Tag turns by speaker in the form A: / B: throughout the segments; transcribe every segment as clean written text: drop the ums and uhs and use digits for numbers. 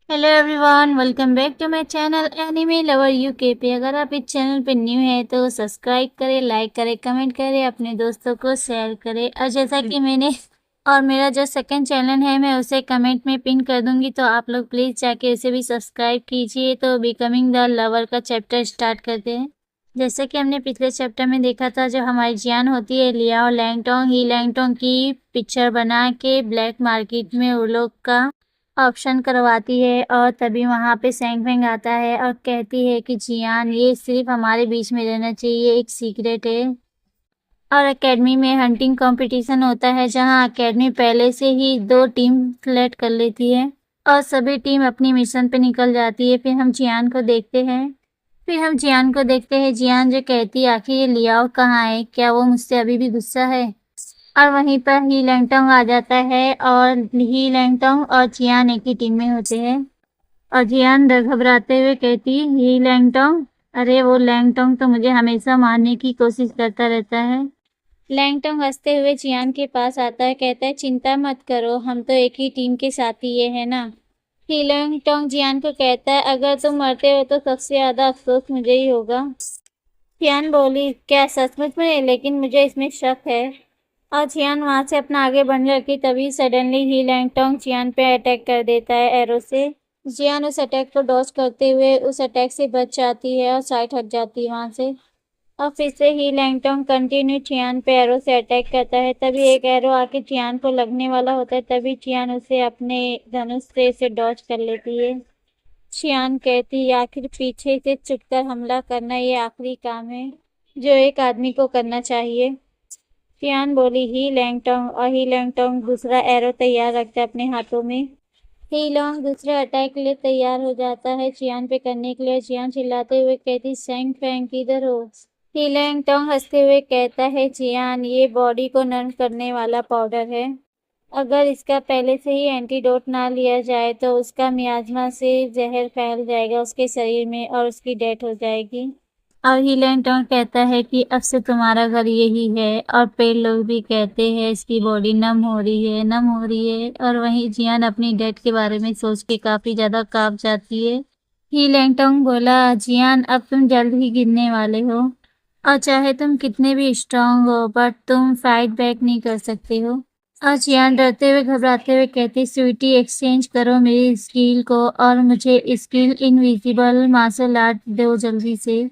A: Hello everyone, welcome back to my channel anime lover UK पे। अगर आप इस चैनल पे न्यू है तो सब्सक्राइब करें, लाइक करें, कमेंट करें, अपने दोस्तों को शेयर करें। और जैसा कि मैंने और मेरा जो सेकंड चैनल है मैं उसे कमेंट में पिन कर दूंगी, तो आप लोग प्लीज़ जाके उसे भी सब्सक्राइब कीजिए। तो बिकमिंग द लवर का चैप्टर स्टार्ट करते हैं। जैसे कि हमने पिछले चैप्टर में देखा था, जो हमारी जियान होती है लियाओ लैंगटोंग ही लैंगटोंग की पिक्चर बना के ब्लैक मार्केट में वो लोग का ऑप्शन करवाती है। और तभी वहाँ पे सैंग फैंग आता है और कहती है कि जियान ये सिर्फ हमारे बीच में रहना चाहिए, एक सीक्रेट है। और एकेडमी में हंटिंग कंपटीशन होता है, जहाँ एकेडमी पहले से ही 2 टीम सेलेक्ट कर लेती है और सभी टीम अपनी मिशन पे निकल जाती है। फिर हम जियान को देखते हैं जियान जो कहती है आखिर ये लियाओ कहाँ है, क्या वो मुझसे अभी भी गुस्सा है। और वहीं पर ही लैंगटोंग आ जाता है और ही लैंगटोंग और जियान एक ही टीम में होते हैं। और जियान घबराते हुए कहती ही लैंगटोंग, अरे वो लैंगटोंग तो मुझे हमेशा मारने की कोशिश करता रहता है। लैंगटोंग हंसते हुए जियान के पास आता है, कहता है चिंता मत करो, हम तो एक ही टीम के साथी ये है ना। ही लैंगटोंग जियान को कहता है अगर तुम मरते हो तो सबसे ज्यादा अफसोस मुझे ही होगा। जियान बोली क्या सचमुच में, लेकिन मुझे इसमें शक है। और जियान वहां से अपना आगे बढ़ने लगी, तभी सडनली ही लैंगटोंग जियान पे अटैक कर देता है एरो से। जियान उस अटैक को डॉज करते हुए उस अटैक से बच जाती है और साइड हट जाती है वहां से। और फिर से ही लैंगटोंग कंटिन्यू जियान पे एरो से अटैक करता है। तभी एक एरो आके जियान को लगने वाला होता है, तभी जियान उसे अपने धनुष से इसे डॉज कर लेती है। जियान कहती है आखिर पीछे से छुपकर हमला करना ये आखिरी काम है जो एक आदमी को करना चाहिए। जियान बोली ही लैंगटोंग, और ही लैंगटोंग दूसरा एरो तैयार रखता है अपने हाथों में। ही लॉन्ग दूसरे अटैक के लिए तैयार हो जाता है जियान पे करने के लिए। जियान चिल्लाते हुए कहती सैंग फैंग किधर हो। ही लैंगटोंग हंसते हुए कहता है जियान ये बॉडी को नर्म करने वाला पाउडर है, अगर इसका पहले से ही एंटीडोट ना लिया जाए तो उसका मियाज्मा से जहर फैल जाएगा उसके शरीर में और उसकी डेथ हो जाएगी। और ही लैंगटोंग कहता है कि अब से तुम्हारा घर यही है। और पेड़ लोग भी कहते हैं इसकी बॉडी नम हो रही है। और वहीं जियान अपनी डेथ के बारे में सोच के काफी ज्यादा कांप जाती है। ही लैंगटोंग बोला जियान अब तुम जल्द ही गिरने वाले हो, और चाहे तुम कितने भी स्ट्रांग हो बट तुम फाइट बैक नहीं कर सकते हो। और जियान डरते हुए घबराते हुए कहती स्वीटी एक्सचेंज करो मेरी स्किल को और मुझे स्किल इनविजिबल मार्शल आर्ट दो जल्दी से।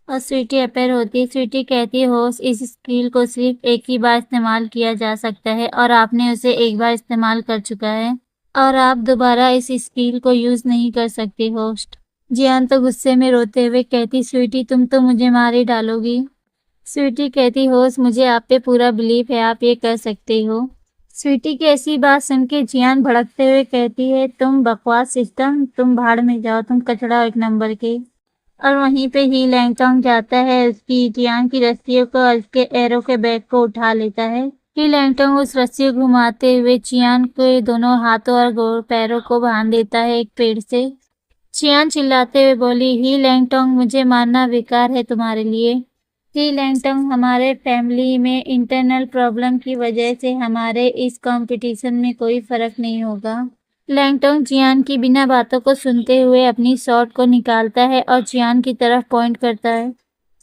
A: और स्वीटी अपेयर होती है। स्वीटी कहती है होस्ट इस स्किल को सिर्फ एक ही बार इस्तेमाल किया जा सकता है और आपने उसे एक बार इस्तेमाल कर चुका है और आप दोबारा इस स्किल को यूज नहीं कर सकते होस्ट। जियान तो गुस्से में रोते हुए कहती स्वीटी तुम तो मुझे मार ही डालोगी। स्वीटी कहती होस्ट मुझे आप पे पूरा बिलीव है, आप ये कर सकते हो। स्वीटी की ऐसी बात सुन के जियान भड़कते हुए कहती है तुम बकवास सिस्टम, तुम भाड़ में जाओ, तुम कचड़ा एक नंबर के। और वहीं पे ही लैंगटोंग जाता है उसकी जियान की रस्सियों को और उसके एरो के बैग को उठा लेता है। ही लैंगटोंग उस रस्सी को घुमाते हुए जियान के दोनों हाथों और पैरों को बांध देता है एक पेड़ से। जियान चिल्लाते हुए बोली ही लैंगटोंग मुझे मारना बेकार है तुम्हारे लिए। ही लैंगटोंग हमारे फैमिली में इंटरनल प्रॉब्लम की वजह से हमारे इस कंपटीशन में कोई फर्क नहीं होगा। लैंगटोंग जियान की बिना बातों को सुनते हुए अपनी शॉट को निकालता है और जियान की तरफ पॉइंट करता है।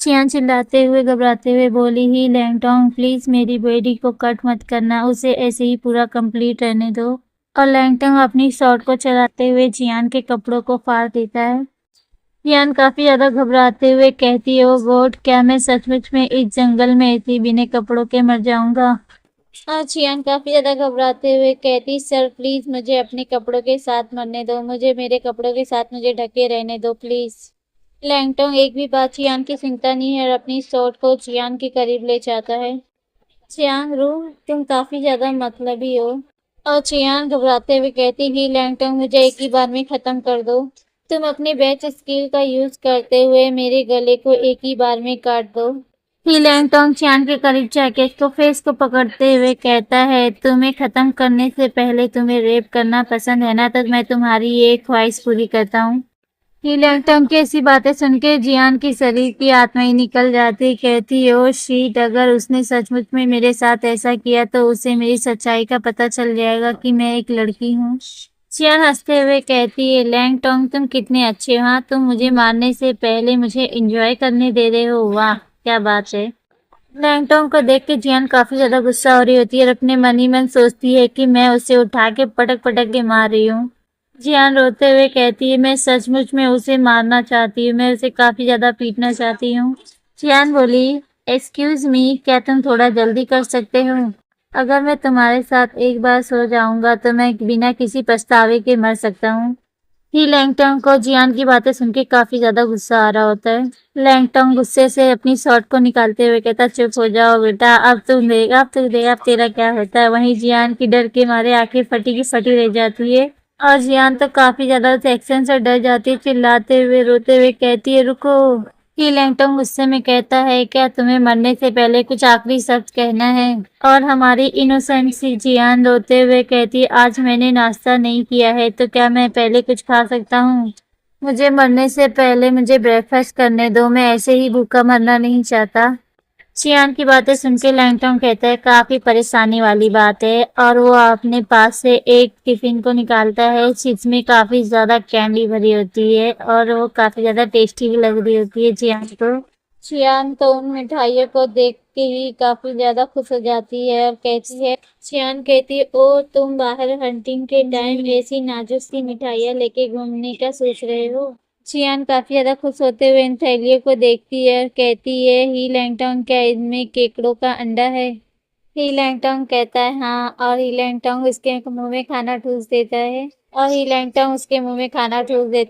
A: जियान चिल्लाते हुए घबराते हुए बोली ही लैंगटोंग प्लीज मेरी बॉडी को कट मत करना, उसे ऐसे ही पूरा कंप्लीट रहने दो। और लैंगटोंग अपनी शॉट को चलाते हुए जियान के कपड़ों को फाड़ देता है। जियान काफी ज्यादा घबराते हुए कहती है ओ गॉड, क्या मैं सचमुच में इस जंगल में ऐसे बिना कपड़ों के मर जाऊंगा। और जियान काफी ज्यादा घबराते हुए कहती सर प्लीज मुझे अपने कपड़ों के साथ मरने दो, मुझे मेरे कपड़ों के साथ मुझे ढके रहने दो प्लीज। लैंगटोंग एक भी बात जियान की सुनता नहीं है और अपनी शॉट को जियान के करीब ले जाता है। जियान रू तुम काफी ज्यादा मतलबी हो। और जियान घबराते हुए कहती ही लैंगटोंग मुझे एक ही बार में खत्म कर दो, तुम अपने बेस्ट स्किल का यूज करते हुए मेरे गले को एक ही बार में काट दो। ही लैंगटोंग जियान के करीब जाके उसको फेस को पकड़ते हुए कहता है तुम्हें खत्म करने से पहले तुम्हें रेप करना पसंद है ना, तो मैं तुम्हारी ये ख्वाहिश पूरी करता हूँ। ही लैंगटोंग की ऐसी बातें सुन के जियान की शरीर की आत्मा ही निकल जाती, कहती ओ शीट अगर उसने सचमुच में मेरे साथ ऐसा किया तो उसे मेरी सच्चाई का पता चल जाएगा कि मैं एक लड़की हूँ। चियान हंसते हुए कहती है, लैंगटोंग तुम कितने अच्छे हो। हाँ, तुम मुझे मारने से पहले मुझे एंजॉय करने दे रहे हो। वाह, क्या बात है। लैंगटोंग को देख के जियान काफी ज्यादा गुस्सा हो रही होती है और अपने मन ही मन सोचती है कि मैं उसे उठा के पटक पटक के मार रही हूँ। जियान रोते हुए कहती है, मैं सचमुच में उसे मारना चाहती हूँ, मैं उसे काफी ज्यादा पीटना चाहती हूँ। जियान बोली, एक्सक्यूज मी, क्या तुम थोड़ा जल्दी कर सकते हो? अगर मैं तुम्हारे साथ एक बार सो जाऊंगा तो मैं बिना किसी पछतावे के मर सकता हूँ। ही लैंगटोंग को जियान की बातें सुन के काफी ज्यादा गुस्सा आ रहा होता है। लैंगटोंग गुस्से से अपनी शर्ट को निकालते हुए कहता, चुप हो जाओ बेटा, अब तुम देगा अब तेरा क्या होता है। वहीं जियान की डर के मारे आंखें फटी की फटी रह जाती है और जियान तो काफी ज्यादा उस एक्शन से डर जाती है। चिल्लाते हुए रोते हुए कहती है, रुको। ही लैंगटोंग गुस्से में कहता है, क्या तुम्हें मरने से पहले कुछ आखिरी शब्द कहना है? और हमारी इनोसेंट सी जियान रोते हुए कहती है, आज मैंने नाश्ता नहीं किया है तो क्या मैं पहले कुछ खा सकता हूँ? मुझे मरने से पहले मुझे ब्रेकफास्ट करने दो, मैं ऐसे ही भूखा मरना नहीं चाहता। चियान की बातें सुन के लैंगटोंग कहता है, काफी परेशानी वाली बात है। और वो अपने पास से एक टिफिन को निकालता है जिसमें काफी ज्यादा कैंडी भरी होती है और वो काफी ज्यादा टेस्टी भी लग रही होती है चियान को। चियान तो उन मिठाइयों को देख के ही काफी ज्यादा खुश हो जाती है और कहती है, चियान कहती है, ओ तुम बाहर हंटिंग के टाइम ऐसी नाजुक सी मिठाइयाँ लेके घूमने का सोच रहे हो? चियान काफी ज्यादा खुश होते हुए इन थैलियों को देखती है और कहती है, ही लैंगटोंग, क्या इनमें केकड़ों का अंडा है? ही लैंगटोंग कहता है, हाँ। और ही लैंगटोंग उसके मुंह में खाना ठूस देता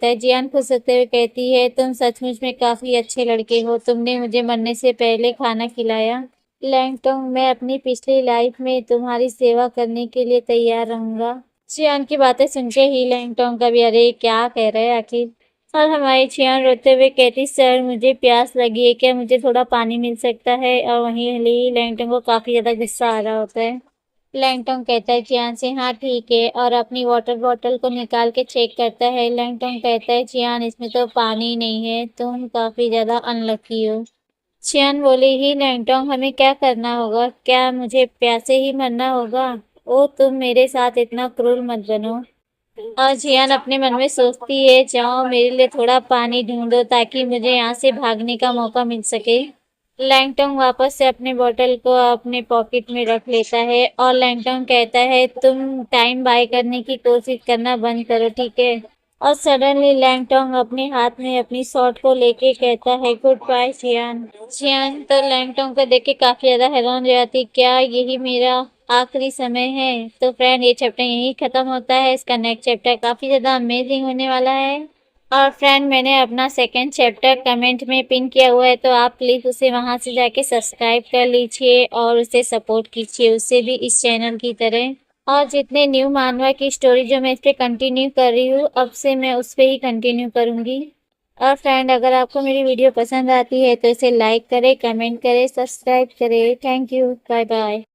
A: है। जियान खुश होते हुए कहती है, तुम सचमुच में काफी अच्छे लड़के हो, तुमने मुझे मरने से पहले खाना खिलाया। लैंगटोंग, मैं अपनी पिछली लाइफ में तुम्हारी सेवा करने के लिए तैयार रहूंगा। चियान की बातें सुन के ही लैंगटोंग का भी, अरे क्या कह रहे हैं आखिर। और हमारी चियान रोते हुए कहती, सर मुझे प्यास लगी है, क्या मुझे थोड़ा पानी मिल सकता है? और वहीं ली लैंगटोंग को काफी ज्यादा गुस्सा आ रहा होता है। लैंगटोंग कहता है चियान से, हाँ ठीक है, और अपनी वाटर बॉटल को निकाल के चेक करता है। लैंगटोंग कहता है, चियान इसमें तो पानी नहीं है, तुम काफी ज्यादा अनलकी हो। चियान बोली, ही लैंगटोंग, हमें क्या करना होगा? क्या मुझे प्यासे ही मरना होगा? ओ तुम मेरे साथ इतना क्रूर मत बनो। और जियान अपने मन में सोचती है, जाओ मेरे लिए थोड़ा पानी ढूंढो ताकि मुझे यहाँ से भागने का मौका मिल सके। लैंगटोंग वापस से अपने बोतल को अपने पॉकेट में रख लेता है और लैंगटोंग कहता है, तुम टाइम बाय करने की कोशिश करना बंद करो, ठीक है? और सडनली लैंगटोंग अपने हाथ में अपनी शॉर्ट को लेके कहता है, गुड बाय चियान। चियान तो लैंगटोंग को देख के काफी ज्यादा हैरान हो जाती, क्या यही मेरा आखिरी समय है? तो फ्रेंड, ये चैप्टर यही खत्म होता है। इसका नेक्स्ट चैप्टर काफी ज्यादा अमेजिंग होने वाला है। और फ्रेंड, मैंने अपना सेकंड चैप्टर कमेंट में पिन किया हुआ है, तो आप प्लीज उसे वहां से जाके सब्सक्राइब कर लीजिए और उसे सपोर्ट कीजिए, उससे भी इस चैनल की तरह। और जितने न्यू मानवा की स्टोरी जो मैं इस पे कंटिन्यू कर रही हूँ, अब से मैं उस पे ही कंटिन्यू करूँगी। और फ्रेंड, अगर आपको मेरी वीडियो पसंद आती है तो इसे लाइक करें, कमेंट करें, सब्सक्राइब करें। Thank you, bye bye.